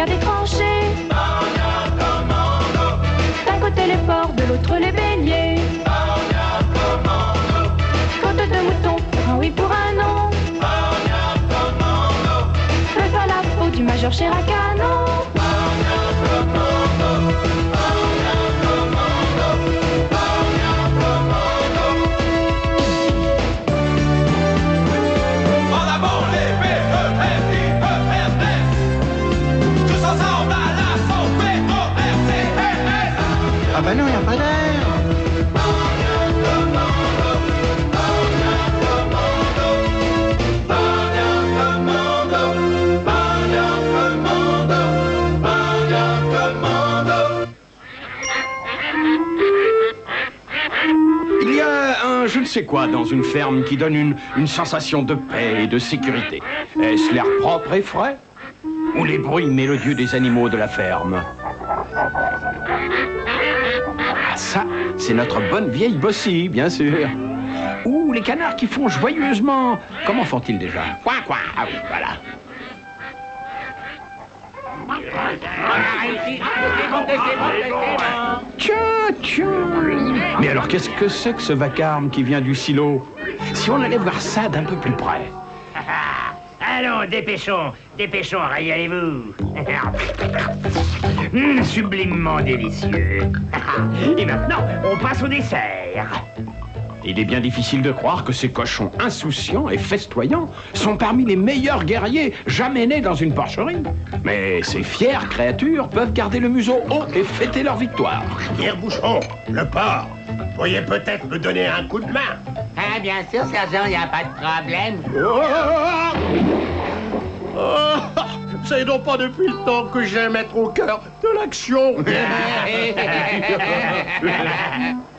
a des tranchées. D'un côté les porcs, de l'autre les béliers. Côte de mouton, pour un oui, pour un non. Le falafel du major Chiracano. Ah bah non, il n'y a pas d'air. Il y a un je ne sais quoi dans une ferme qui donne une sensation de paix et de sécurité. Est-ce l'air propre et frais? Ou les bruits mélodieux des animaux de la ferme? Ah ça, c'est notre bonne vieille Bossie, bien sûr. Ou les canards qui font joyeusement... Comment font-ils déjà? Quoi? Ah oui, voilà. Tiens. Mais alors, qu'est-ce que c'est que ce vacarme qui vient du silo? Si on allait voir ça d'un peu plus près. Allons, dépêchons, régalez-vous. Sublimement délicieux. Et maintenant, on passe au dessert. Il est bien difficile de croire que ces cochons insouciants et festoyants sont parmi les meilleurs guerriers jamais nés dans une porcherie. Mais ces fières créatures peuvent garder le museau haut et fêter leur victoire. Pierre Bouchon, le porc, pourriez peut-être me donner un coup de main? Ah, bien sûr, sergent, il n'y a pas de problème. C'est donc pas depuis le temps que je vais mettre au cœur de l'action.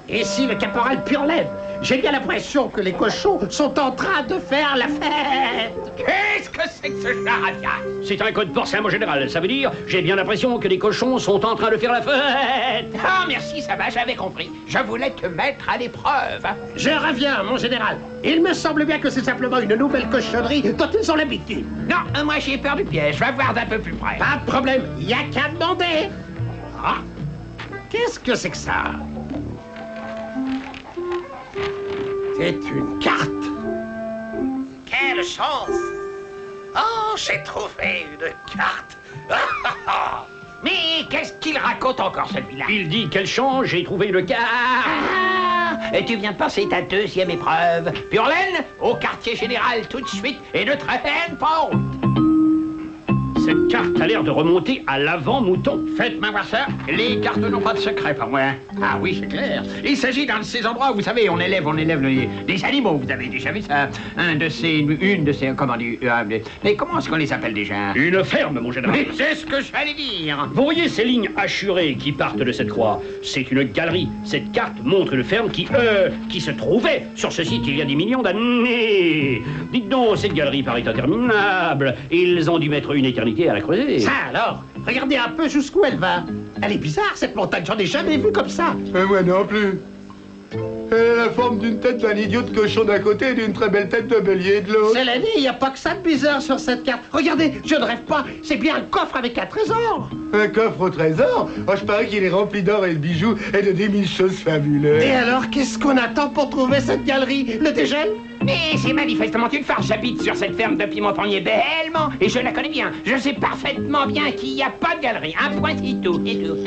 Et si le caporal Purlaine, j'ai bien l'impression que les cochons sont en train de faire la fête. Qu'est-ce que c'est que ce charabia? C'est un code porcin, mon général. Ça veut dire, j'ai bien l'impression que les cochons sont en train de faire la fête. Ah, merci, ça va, j'avais compris. Je voulais te mettre à l'épreuve. Je reviens, mon général. Il me semble bien que c'est simplement une nouvelle cochonnerie dont ils ont l'habitude. Non, moi j'ai peur du piège. Je vais voir d'un peu plus près. Pas de problème, il n'y a qu'à demander. Ah, qu'est-ce que c'est que ça? C'est une carte. Quelle chance! Oh, j'ai trouvé une carte. Mais qu'est-ce qu'il raconte encore, celui-là? Il dit quelle chance, j'ai trouvé le quart. Ah, et tu viens de passer ta deuxième épreuve. Purlaine, au quartier général tout de suite et ne traîne pas en route. Cette carte a l'air de remonter à l'avant-mouton. Faites-moi voir ça. Les cartes n'ont pas de secret pour moi. Ah oui, c'est clair. Il s'agit d'un de ces endroits où, vous savez, on élève des animaux. Vous avez déjà vu ça? Une de ces, comment dire, mais comment est-ce qu'on les appelle déjà? Une ferme, mon général. Mais c'est ce que j'allais dire. Vous voyez ces lignes hachurées qui partent de cette croix? C'est une galerie. Cette carte montre une ferme qui se trouvait sur ce site il y a des millions d'années. Dites donc, cette galerie paraît interminable. Ils ont dû mettre une éternité à la creuser. Ça alors, regardez un peu jusqu'où elle va. Elle est bizarre, cette montagne, j'en ai jamais vu comme ça. Moi non plus. Elle a la forme d'une tête d'un idiot de cochon d'un côté et d'une très belle tête de bélier de l'autre. C'est l'année, il n'y a pas que ça de bizarre sur cette carte. Regardez, je ne rêve pas, c'est bien un coffre avec un trésor. Un coffre au trésor? Oh, je parie qu'il est rempli d'or et de bijoux et de 10 000 choses fabuleuses. Et alors, qu'est-ce qu'on attend pour trouver cette galerie? Le dégel? Mais c'est manifestement une farce. J'habite sur cette ferme depuis mon premier bellement et je la connais bien. Je sais parfaitement bien qu'il n'y a pas de galerie. Un point, c'est tout. C'est tout.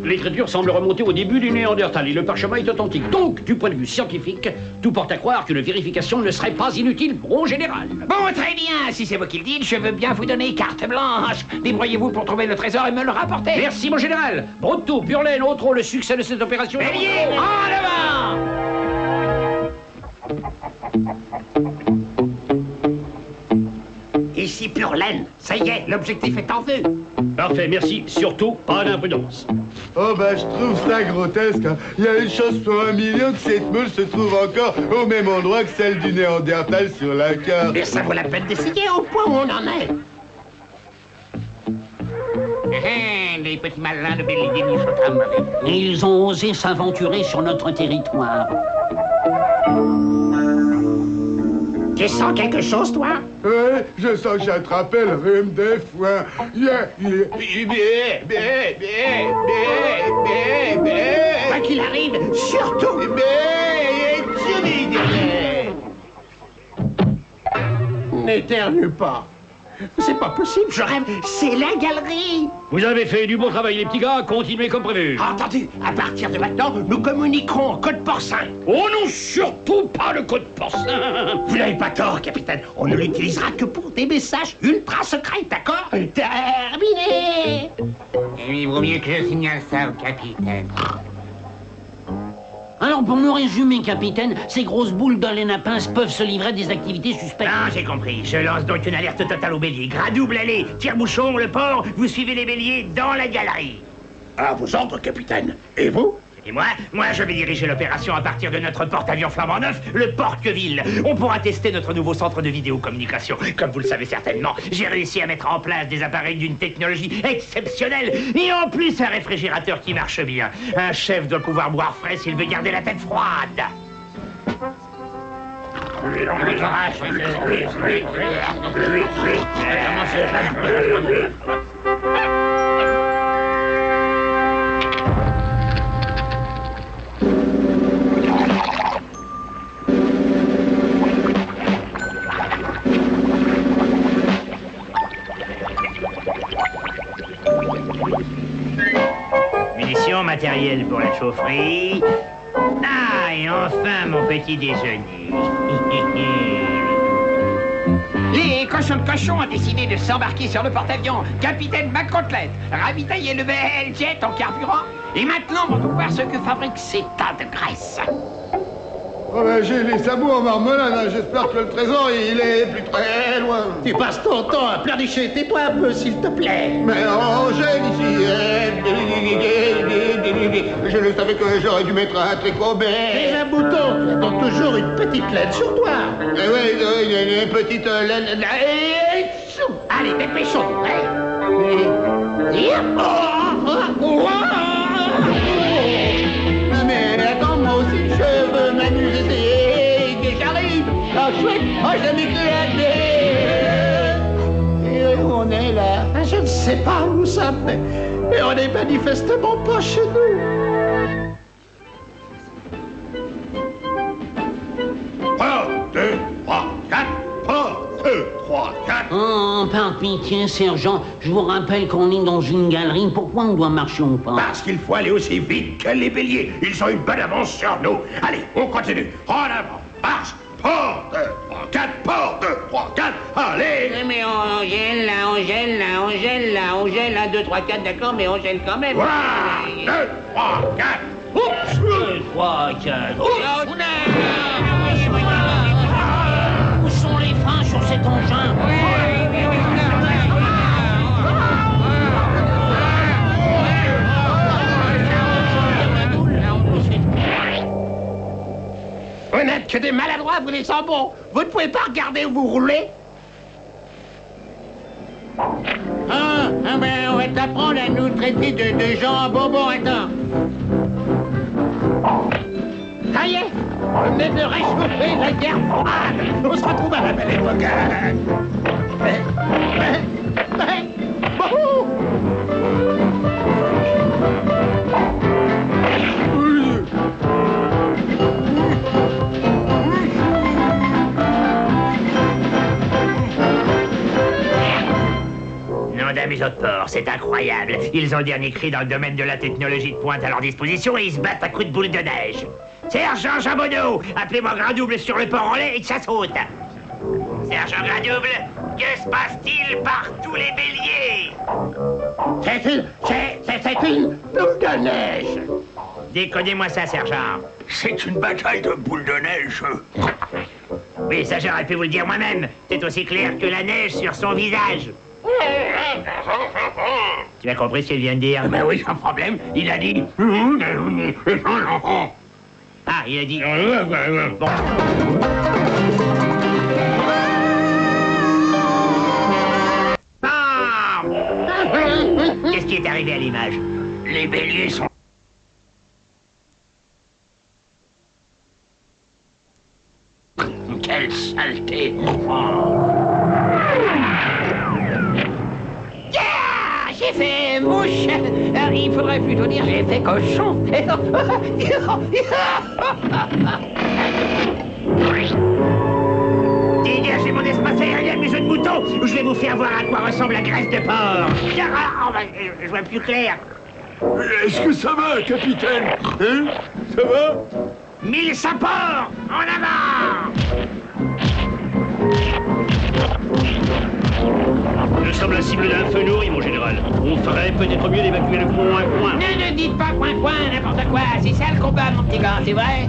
L'écriture semble remonter au début du Néandertal et le parchemin est authentique. Donc, du point de vue scientifique, tout porte à croire qu'une vérification ne serait pas inutile, mon général. Bon, très bien. Si c'est vous qui le dites, je veux bien vous donner carte blanche. Débrouillez-vous pour trouver le trésor et me le rapporter. Merci, mon général. Brotto, Purlaine, autre le succès de cette opération. Bélier, en avant! Ici Purlaine. Ça y est, l'objectif est en vue. Parfait, merci. Surtout, pas d'imprudence. Oh bah je trouve ça grotesque. Hein. Il y a une chance sur 1 million que cette meule se trouve encore au même endroit que celle du Néandertal sur la carte. Mais ça vaut la peine d'essayer au point où on en est. Les petits malins de Bélier nous sont très mauvais. Ils ont osé s'aventurer sur notre territoire. Tu sens quelque chose, toi? Ouais, je sens que j'ai attrapé le rhume des foins. Quoi qu'il arrive, surtout... N'éternue pas. C'est pas possible, je rêve. C'est la galerie. Vous avez fait du bon travail, les petits gars. Continuez comme prévu. Entendu, à partir de maintenant, nous communiquerons en code porcin. Oh non, surtout pas le code porcin. Vous n'avez pas tort, capitaine. On ne l'utilisera que pour des messages ultra secrets, d'accord? Terminé. Il vaut mieux que je signale ça au capitaine. Alors, pour me résumer, capitaine, ces grosses boules dans les napins peuvent se livrer à des activités suspectes. Ah, j'ai compris. Je lance donc une alerte totale aux béliers. Gras double, allez. Tire-bouchon, le port. Vous suivez les béliers dans la galerie. À vos ordres, capitaine. Et vous? Et moi, je vais diriger l'opération à partir de notre porte-avions flambant neuf, le Porte-Queville. On pourra tester notre nouveau centre de vidéocommunication. Comme vous le savez certainement, j'ai réussi à mettre en place des appareils d'une technologie exceptionnelle. Et en plus, un réfrigérateur qui marche bien. Un chef doit pouvoir boire frais s'il veut garder la tête froide. Munitions, matériel pour la chaufferie. Ah, et enfin mon petit déjeuner. Les cochons de cochons ont décidé de s'embarquer sur le porte-avions. Capitaine McCotelette, ravitailler le BL Jet en carburant. Et maintenant, on va voir ce que fabrique ces tas de graisse. Oh ben, j'ai les sabots en marmelade, hein. J'espère que le trésor, il est plus très loin. Tu passes ton temps à pleurnicher. Tais-toi un peu, s'il te plaît. Mais Angèle, ici, je ne savais que j'aurais dû mettre un tricot, T'es mais... un bouton. Tu attends toujours une petite lettre sur toi. Eh oui, une petite laine... Allez, dépêchons. Mais attends, moi aussi, je veux m'amuser, que j'arrive. Ah, chouette, oh, je m'éclate. Et on est là. Je ne sais pas où nous sommes, mais on n'est manifestement pas chez nous. 1, 2, 3, 4. 1, 2, 3, 4. Oh, par pitié, sergent, je vous rappelle qu'on est dans une galerie. Pourquoi on doit marcher au pas? Parce qu'il faut aller aussi vite que les béliers. Ils ont une bonne avance sur nous. Allez, on continue. En avant, marche. Port, 2, 3, 4. Port, 2, 3, 4. Allez. Mais on gèle, on gèle, 1, 2, 3, 4, d'accord, mais on gèle quand même. Voilà. 2, 3, 4. Oups. 2, 3, 4. Où sont les freins sur cet engin? Vous n'êtes que des maladroits, vous les sambons. Vous ne pouvez pas regarder où vous roulez. Ben, on va t'apprendre à nous traiter de gens à bonbons, attends. Ça y est, on venait de réchauffer la guerre froide. On se retrouve à la belle époque. Bouhou! Nom d'amis autres porcs, c'est incroyable. Ils ont le dernier cri dans le domaine de la technologie de pointe à leur disposition et ils se battent à coups de boules de neige. Sergent Jambonneau, appelez-moi Gradouble sur le port en lait et que ça saute. Sergent Gradouble, que se passe-t-il par tous les béliers? C'est une boule de neige. Décodez-moi ça, sergent. C'est une bataille de boules de neige. Oui, ça j'aurais pu vous le dire moi-même. C'est aussi clair que la neige sur son visage. Tu as compris ce qu'il vient de dire? Ben oui, sans problème. Il a dit... Ah, il a dit... Bon. Ah! Qu'est-ce qui est arrivé à l'image? Les béliers sont... Quelle saleté! J'ai fait mouche. Il faudrait plutôt dire j'ai fait cochon. Dégagez mon espace aérien, mes jeux de moutons. Je vais vous faire voir à quoi ressemble la graisse de porc. Je vois plus clair. Est-ce que ça va, capitaine? Hein? Ça va? 1000 sapeurs, en avant! Nous sommes la cible d'un feu nourri, mon général. On ferait peut-être mieux d'évacuer le coin. Ne dites pas coin, n'importe quoi. C'est ça le combat, mon petit gars, c'est vrai?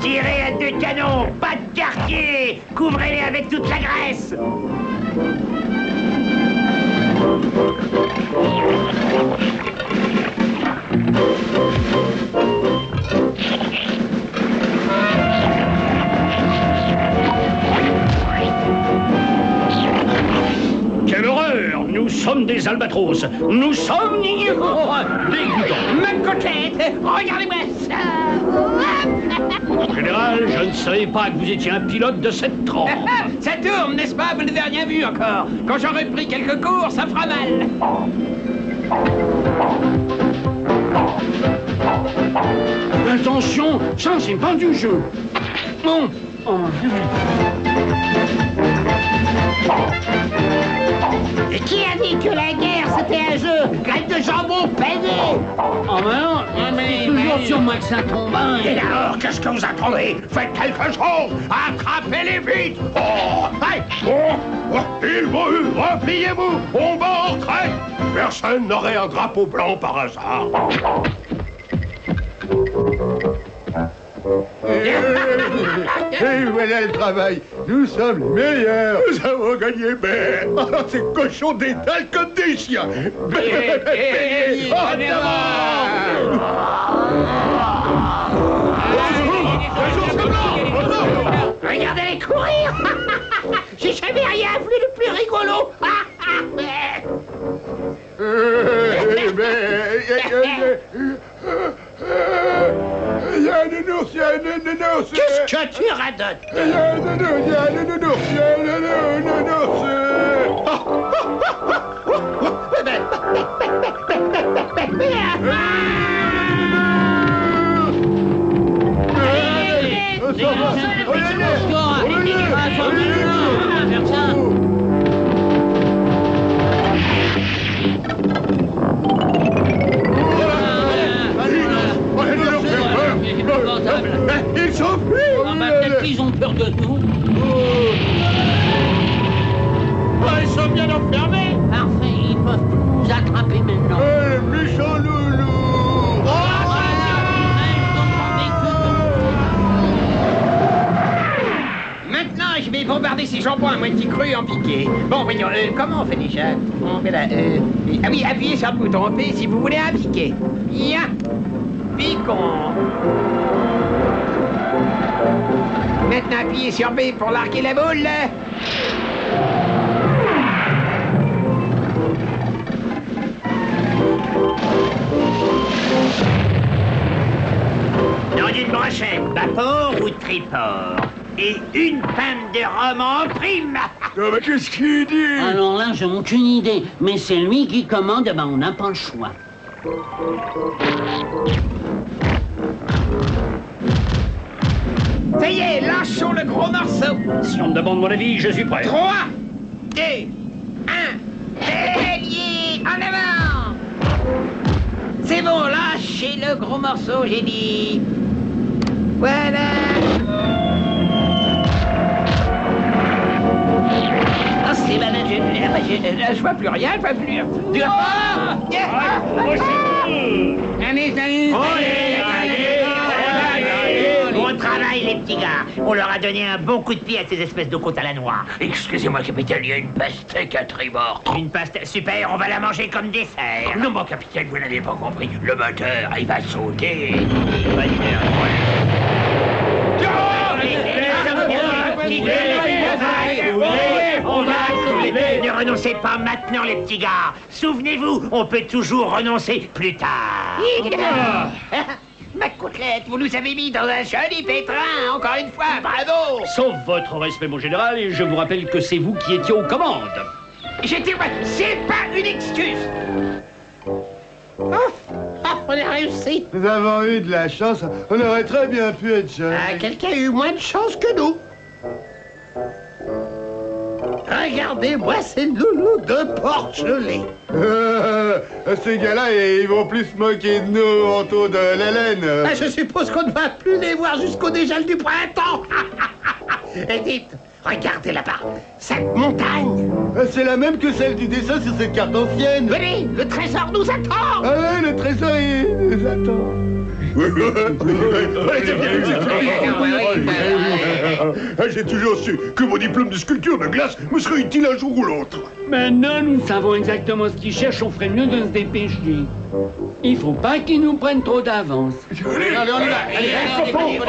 Tirez à 2 canons, pas de quartier. Couvrez-les avec toute la graisse. Quelle horreur! Nous sommes des albatros. Nous sommes des dégoûtants. Ma côtelette, regardez-moi ça. Général, je ne savais pas que vous étiez un pilote de cette trempe. Ça tourne, n'est-ce pas? Vous n'avez rien vu encore. Quand j'aurai pris quelques cours, ça fera mal. Attention, ça c'est pas du jeu. Bon. Et qui a dit que la guerre c'était un jeu? Graine de jambon pédé. Oh mais non, toujours sur moi que ça tombe. Hein. Et alors, qu'est-ce que vous attendez? Faites quelque chose! Attrapez-les vite! Oh! Hey! Oh! Il m'a eu! Repliez-vous! On va en retraite! Personne n'aurait un drapeau blanc par hasard! Et voilà le travail. Nous sommes les meilleurs. Nous avons gagné, mais ces cochons détalent comme des chiens. Regardez-les courir. J'ai jamais rien vu de plus rigolo. Il y a un nounours, il y a un nounours. Qu'est-ce que tu radotes? Il y a un nounours, il y a un nounours, il y a un nounours. Ils s'enfuient. Peut-être qu'ils ont peur de nous. Ils sont bien enfermés. Parfait, ils peuvent nous attraper maintenant. Méchant loulou. Maintenant, je vais bombarder ces jambons à moitié crus en piqué. Bon, voyons, comment on fait déjà? On fait là, ah oui, appuyez sur le bouton P si vous voulez un piqué. Ya! Piquons. Maintenant, appuyez sur B pour larguer la boule. Dans une brochette, bâport ou triport. Et une panne de rhum en prime. Mais qu'est-ce qu'il dit? Alors là, j'ai aucune idée. Mais c'est lui qui commande, ben on n'a pas le choix. Ça y est, lâchons le gros morceau. Si on me demande mon avis, je suis prêt. 3, 2, 1, bélier, en avant. C'est bon, lâchez le gros morceau, j'ai dit. Voilà. Ah, c'est malin, je vois plus rien, je vois plus... Allez, Bon travail, les petits gars. On leur a donné un bon coup de pied à ces espèces de côtes à la noix. Excusez-moi, capitaine, il y a une pastèque à tribord. Une pastèque, super, on va la manger comme dessert. Non, mon capitaine, vous n'avez pas compris. Le moteur, il va sauter. Ne renoncez pas maintenant, les petits gars. Souvenez-vous, on peut toujours renoncer plus tard. McCourtlette, vous nous avez mis dans un joli pétrin, encore une fois, bravo. Sauf votre respect, mon général, et je vous rappelle que c'est vous qui étiez aux commandes. J'étais... C'est pas une excuse. On a réussi. Nous avons eu de la chance. On aurait très bien pu être jeunes. Quelqu'un a eu moins de chance que nous. Regardez-moi ces loulous de porcelet. Ces gars-là, ils vont plus se moquer de nous autour de l'hélène. Je suppose qu'on ne va plus les voir jusqu'au dégel du printemps. Et dites, regardez là-bas, cette montagne. C'est la même que celle du dessin sur cette carte ancienne. Venez, le trésor nous attend. Ah ouais, le trésor, il nous attend. J'ai toujours su que mon diplôme de sculpture de glace me serait utile un jour ou l'autre. Maintenant, nous savons exactement ce qu'ils cherchent, on ferait mieux de se dépêcher. Il faut pas qu'ils nous prennent trop d'avance. Allez, on y va.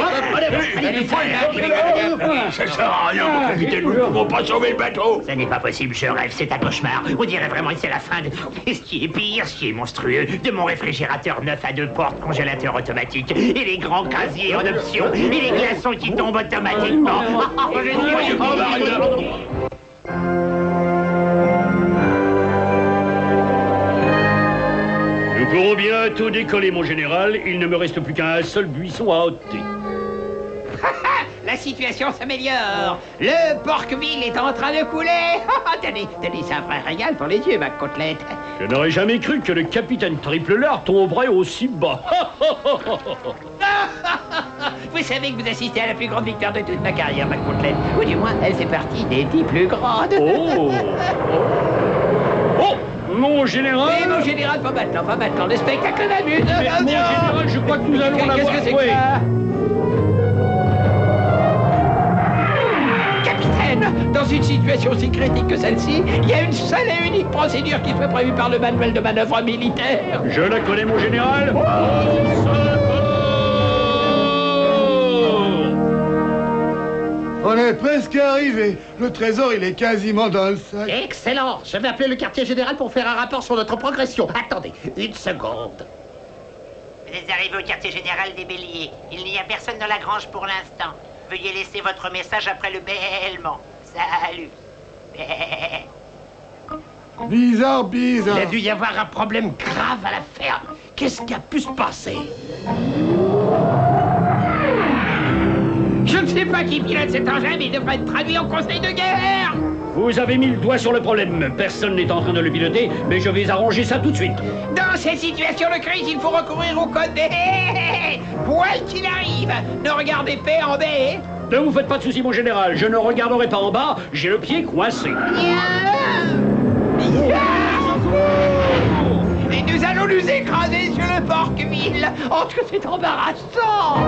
Ça sert à rien, mon capitaine, nous ne pouvons pas sauver le bateau. Ce n'est pas possible, je rêve, c'est un cauchemar. On dirait vraiment que c'est la fin de... Et ce qui est pire, ce qui est monstrueux, de mon réfrigérateur neuf à 2 portes, congélateur automatique, et les grands casiers en option, et les glaçons qui tombent automatiquement. Nous pourrons bientôt décoller, mon général. Il ne me reste plus qu'un seul buisson à ôter. La situation s'améliore. Le Porqueville est en train de couler. Tenez, c'est un vrai régal pour les yeux, McCourtlette. Je n'aurais jamais cru que le capitaine Triple Lard tomberait aussi bas. Vous savez que vous assistez à la plus grande victoire de toute ma carrière, McCourtlette. Ou du moins, elle fait partie des 10 plus grandes. Oh. Mon général. Mais mon général, pas maintenant. Le spectacle m'amuse. Mais mon général, je crois que nous allons l'avoir. Qu'est-ce que c'est que ça? Capitaine, dans une situation aussi critique que celle-ci, il y a une seule et unique procédure qui soit prévue par le manuel de manœuvre militaire. Je la connais, mon général. On est presque arrivé. Le trésor, il est quasiment dans le sac. Excellent. Je vais appeler le quartier général pour faire un rapport sur notre progression. Attendez, une seconde. Vous êtes arrivé au quartier général des Béliers. Il n'y a personne dans la grange pour l'instant. Veuillez laisser votre message après le bêlement. Salut. Bizarre. Il a dû y avoir un problème grave à la ferme. Qu'est-ce qui a pu se passer? Je ne sais pas qui pilote cet engin, mais il devrait être traduit au conseil de guerre. Vous avez mis le doigt sur le problème. Personne n'est en train de le piloter, mais je vais arranger ça tout de suite. Dans cette situation de crise, il faut recourir au code des... Poil qu'il arrive. Ne regardez pas en baie. Ne vous faites pas de soucis, mon général. Je ne regarderai pas en bas. J'ai le pied coincé. Et nous allons nous écraser sur le Porqueville. Oh, que c'est embarrassant.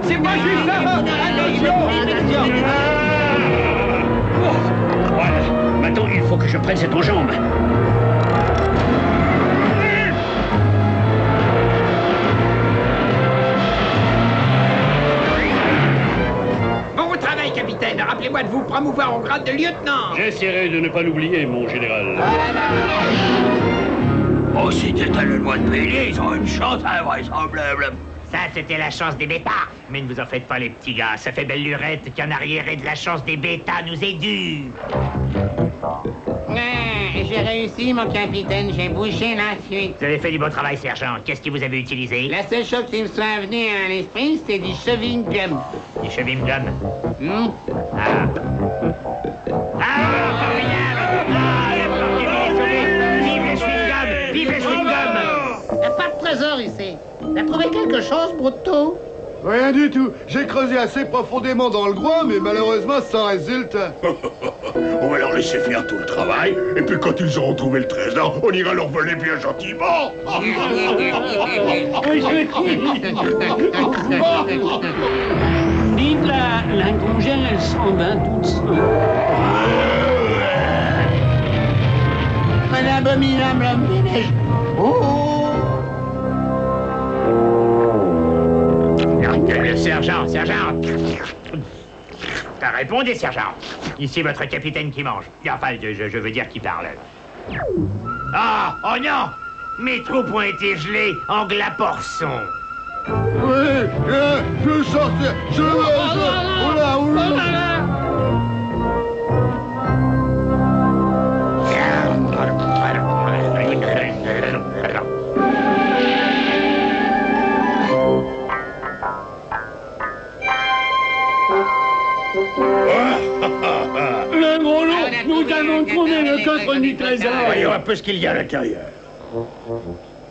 C'est pas juste ça. Voilà. Maintenant, il faut que je prenne cette enjambe. Bon travail, capitaine. Rappelez-moi de vous promouvoir au grade de lieutenant. J'essaierai de ne pas l'oublier, mon général. Oh, si c'était le loi de Bélier, ils ont une chance invraisemblable. Ça, c'était la chance des bêtas. Mais ne vous en faites pas, les petits gars. Ça fait belle lurette qu'un arriéré de la chance des bêtas nous est dû. J'ai réussi, mon capitaine. J'ai bougé la suite. Vous avez fait du beau travail, sergent. Qu'est-ce que vous avez utilisé? La seule chose qui me soit venue à l'esprit, c'était du chewing gum. Du chewing gum. Ah, formidable! Vive les chewing-gums! Vive les chewing-gums! Y a pas de trésor ici. T'as trouvé quelque chose, Brutto? Rien du tout. J'ai creusé assez profondément dans le groin, mais malheureusement sans résultat. On va leur laisser faire tout le travail, et puis quand ils auront trouvé le trésor, on ira leur voler bien gentiment. Dites, la congèle, elle s'en va toute seule. un abominable homme des neiges. Oh! Le sergent! Répondez, sergent. Ici votre capitaine qui mange. Enfin, je veux dire qui parle. Ah, oh non! Mes troupes ont été gelées en glaporçon. Oui, je veux sortir. Oula, oula. Le gros loup, nous avons trouvé le coffre du trésor. Voyons un peu ce qu'il y a à l'intérieur.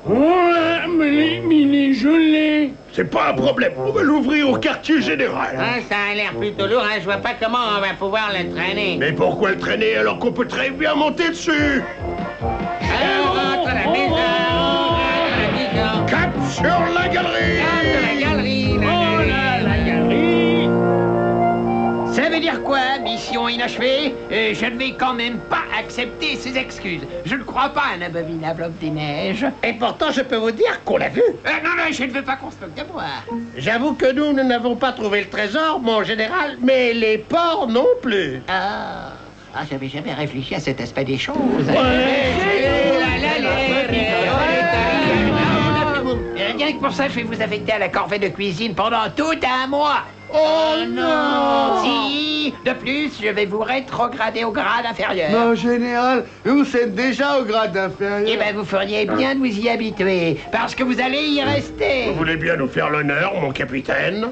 Ouais, mais il est gelé. C'est pas un problème, on va l'ouvrir au quartier général. Ah, ça a l'air plutôt lourd, hein. Je vois pas comment on va pouvoir le traîner. Mais pourquoi le traîner alors qu'on peut très bien monter dessus? Alors, on rentre à la maison, on rentre à la maison. Cap sur la galerie! Cap de la galerie, Oh là, la galerie. Ça veut dire quoi, mission inachevée? Je ne vais quand même pas accepter ces excuses. Je ne crois pas à un abominable homme des neiges. Et pourtant, je peux vous dire qu'on l'a vu. Non, je ne veux pas qu'on se moque de moi. J'avoue que nous n'avons pas trouvé le trésor, mon général, mais les porcs non plus. J'avais jamais réfléchi à cet aspect des choses. Rien que pour ça, je vais vous affecter à la corvée de cuisine pendant tout un mois. Oh non! Si, de plus, je vais vous rétrograder au grade inférieur. Non, général, vous êtes déjà au grade inférieur. Eh ben, vous feriez bien de vous y habituer, parce que vous allez y rester. Vous voulez bien nous faire l'honneur, mon capitaine?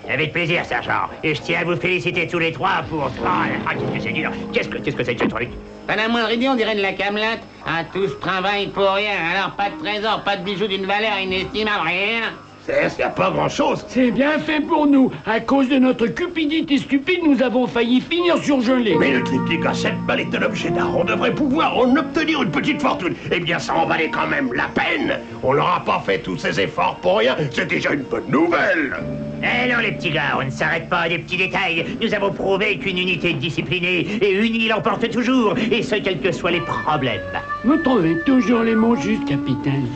Avec plaisir, sergent. Et je tiens à vous féliciter tous les trois pour... qu'est-ce que c'est dur. Qu'est-ce que c'est que ce truc? Pas la moindre idée, on dirait de la camelote. Tout ce travail pour rien. Alors, pas de trésor, pas de bijoux d'une valeur inestimable, rien. Il n'y a pas grand-chose. C'est bien fait pour nous. À cause de notre cupidité stupide, nous avons failli finir surgelés. Mais le triptyque à 7 balles est un objet d'art. On devrait pouvoir en obtenir une petite fortune. Eh bien, ça en valait quand même la peine. On n'aura pas fait tous ces efforts pour rien. C'est déjà une bonne nouvelle. Eh non, les petits gars, on ne s'arrête pas à des petits détails. Nous avons prouvé qu'une unité disciplinée et unie l'emporte toujours, et ce, quels que soient les problèmes. Vous trouvez toujours les mots justes, capitaine.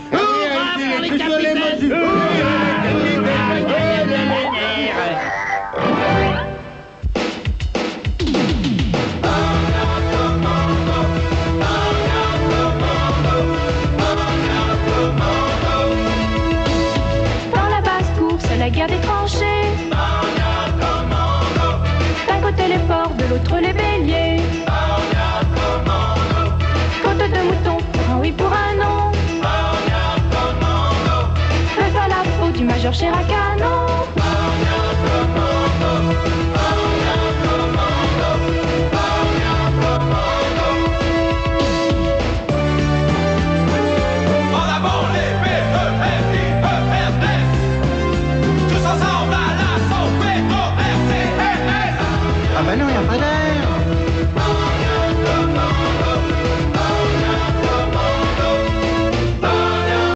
Dans la basse-cour, c'est la guerre des tranchées. D'un côté les porcs, de l'autre les béliers. Côte de mouton, pour un oui, pour un non. Le falafel du major Chirac.